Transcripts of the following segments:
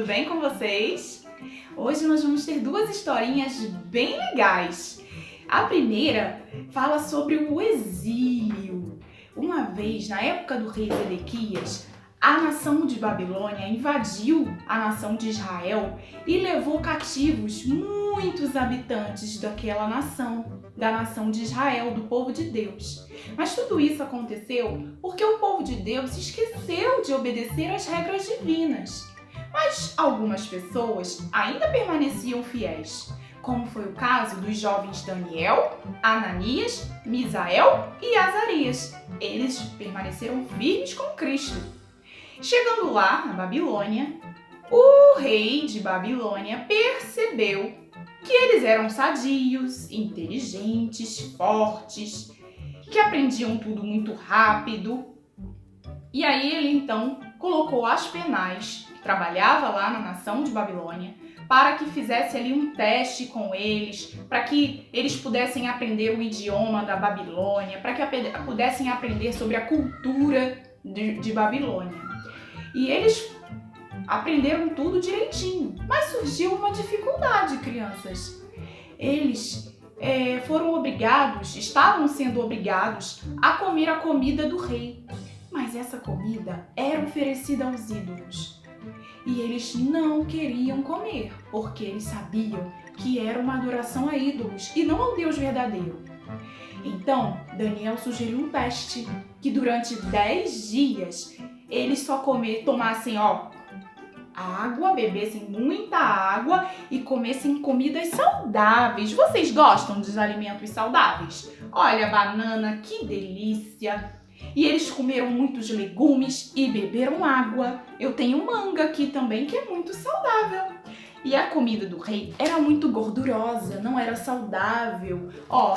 bem com vocês? Hoje nós vamos ter duas historinhas bem legais. A primeira fala sobre o exílio. Uma vez, na época do rei Zedequias, a nação de Babilônia invadiu a nação de Israel e levou cativos muitos habitantes daquela nação, da nação de Israel, do povo de Deus. Mas tudo isso aconteceu porque o povo de Deus esqueceu de obedecer às regras divinas. Mas algumas pessoas ainda permaneciam fiéis, como foi o caso dos jovens Daniel, Ananias, Misael e Azarias. Eles permaneceram firmes com Cristo. Chegando lá, na Babilônia, o rei de Babilônia percebeu que eles eram sadios, inteligentes, fortes, que aprendiam tudo muito rápido. E aí ele então colocou Aspenaz, que trabalhava lá na nação de Babilônia, para que fizesse ali um teste com eles, para que eles pudessem aprender o idioma da Babilônia, para que pudessem aprender sobre a cultura de Babilônia. E eles aprenderam tudo direitinho, mas surgiu uma dificuldade, crianças. Eles estavam sendo obrigados a comer a comida do rei, mas essa comida era oferecida aos ídolos. E eles não queriam comer, porque eles sabiam que era uma adoração a ídolos e não ao Deus verdadeiro. Então, Daniel sugeriu um teste, que durante 10 dias eles só tomassem água, bebessem muita água e comessem comidas saudáveis. Vocês gostam dos alimentos saudáveis? Olha, banana, que delícia! E eles comeram muitos legumes e beberam água. Eu tenho manga aqui também, que é muito saudável. E a comida do rei era muito gordurosa, não era saudável.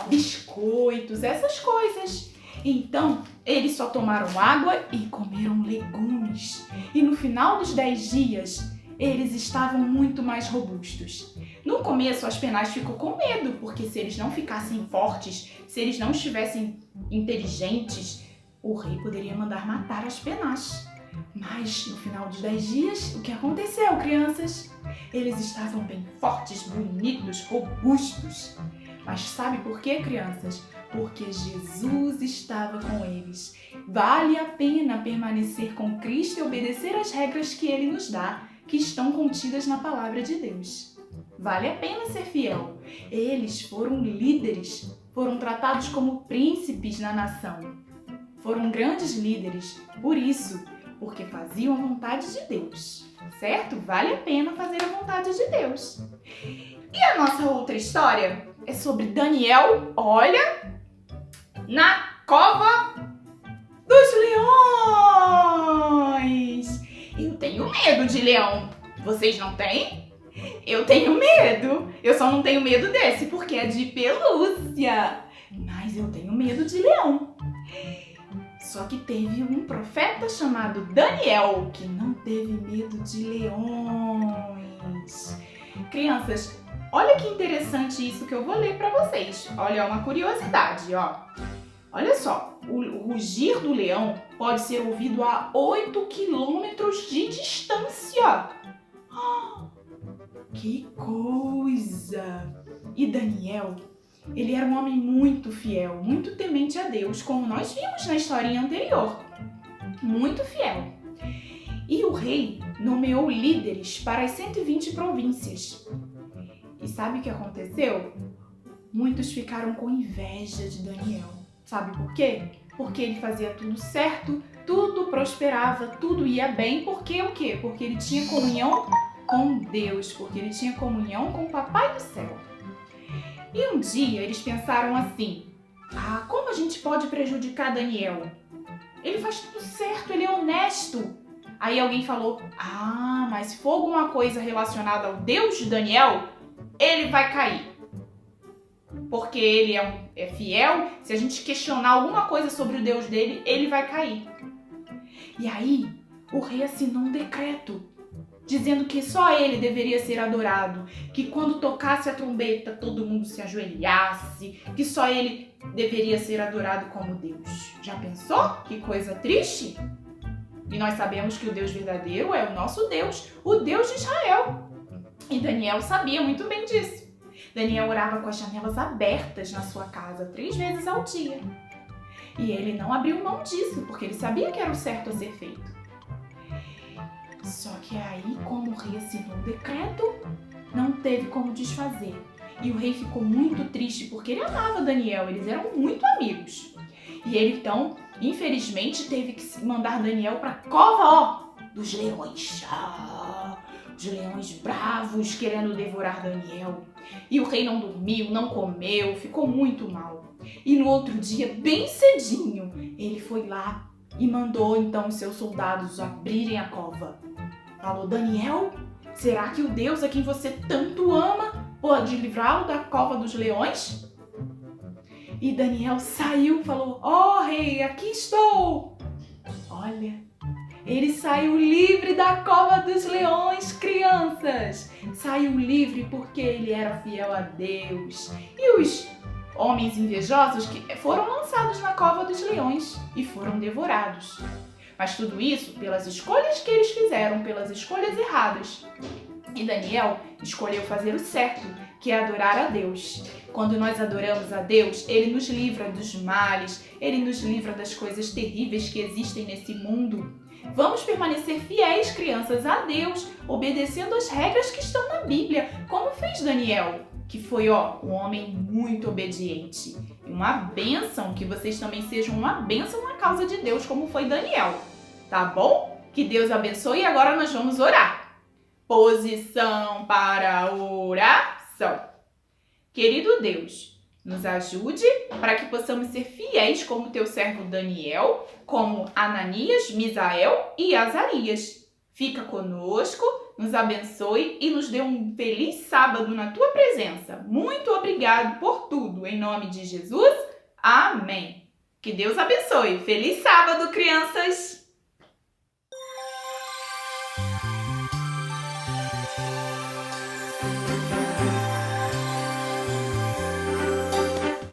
Biscoitos, essas coisas. Então, eles só tomaram água e comeram legumes. E no final dos 10 dias, eles estavam muito mais robustos. No começo, Aspenaz ficou com medo, porque se eles não ficassem fortes, se eles não estivessem inteligentes, o rei poderia mandar matar Aspenaz. Mas no final dos 10 dias, o que aconteceu, crianças? Eles estavam bem fortes, bonitos, robustos. Mas sabe por quê, crianças? Porque Jesus estava com eles. Vale a pena permanecer com Cristo e obedecer às regras que Ele nos dá, que estão contidas na Palavra de Deus. Vale a pena ser fiel. Eles foram líderes, foram tratados como príncipes na nação. Foram grandes líderes, porque faziam a vontade de Deus, certo? Vale a pena fazer a vontade de Deus. E a nossa outra história é sobre Daniel, na cova dos leões. Eu tenho medo de leão. Vocês não têm? Eu tenho medo. Eu só não tenho medo desse porque é de pelúcia. Mas eu tenho medo de leão. Só que teve um profeta chamado Daniel que não teve medo de leões. Crianças, olha que interessante isso que eu vou ler para vocês. Olha, uma curiosidade, Olha só, o rugir do leão pode ser ouvido a 8 quilômetros de distância. Que coisa! E Daniel, ele era um homem muito fiel, muito temente a Deus, como nós vimos na historinha anterior. Muito fiel. E o rei nomeou líderes para as 120 províncias. E sabe o que aconteceu? Muitos ficaram com inveja de Daniel. Sabe por quê? Porque ele fazia tudo certo, tudo prosperava, tudo ia bem. Porque o quê? Porque ele tinha comunhão com Deus, porque ele tinha comunhão com o Papai do Céu. E um dia eles pensaram assim: como a gente pode prejudicar Daniel? Ele faz tudo certo, ele é honesto. Aí alguém falou: mas se for alguma coisa relacionada ao Deus de Daniel, ele vai cair. Porque ele é fiel, se a gente questionar alguma coisa sobre o Deus dele, ele vai cair. E aí, o rei assinou um decreto, dizendo que só ele deveria ser adorado, que quando tocasse a trombeta, todo mundo se ajoelhasse, que só ele deveria ser adorado como Deus. Já pensou? Que coisa triste? E nós sabemos que o Deus verdadeiro é o nosso Deus, o Deus de Israel. E Daniel sabia muito bem disso. Daniel orava com as janelas abertas na sua casa 3 vezes ao dia. E ele não abriu mão disso, porque ele sabia que era o certo a ser feito. Só que aí, como o rei assinou o decreto, não teve como desfazer. E o rei ficou muito triste, porque ele amava Daniel, eles eram muito amigos. E ele, então, infelizmente, teve que mandar Daniel para a cova, dos leões. Os leões bravos querendo devorar Daniel. E o rei não dormiu, não comeu, ficou muito mal. E no outro dia, bem cedinho, ele foi lá e mandou então os seus soldados abrirem a cova. Falou: Daniel, será que o Deus a quem você tanto ama pode livrá-lo da cova dos leões? E Daniel saiu e falou: ó rei, aqui estou. Olha, ele saiu livre da cova dos leões, crianças. Saiu livre porque ele era fiel a Deus. E os homens invejosos que foram lançados na cova dos leões e foram devorados. Mas tudo isso pelas escolhas que eles fizeram, pelas escolhas erradas. E Daniel escolheu fazer o certo, que é adorar a Deus. Quando nós adoramos a Deus, Ele nos livra dos males, Ele nos livra das coisas terríveis que existem nesse mundo. Vamos permanecer fiéis, crianças, a Deus, obedecendo as regras que estão na Bíblia, como fez Daniel, que foi um homem muito obediente. Uma bênção, que vocês também sejam uma bênção na causa de Deus, como foi Daniel. Tá bom? Que Deus abençoe e agora nós vamos orar. Posição para oração. Querido Deus, nos ajude para que possamos ser fiéis como teu servo Daniel, como Ananias, Misael e Azarias. Fica conosco, nos abençoe e nos dê um feliz sábado na tua presença. Muito obrigado por tudo. Em nome de Jesus, amém. Que Deus abençoe. Feliz sábado, crianças!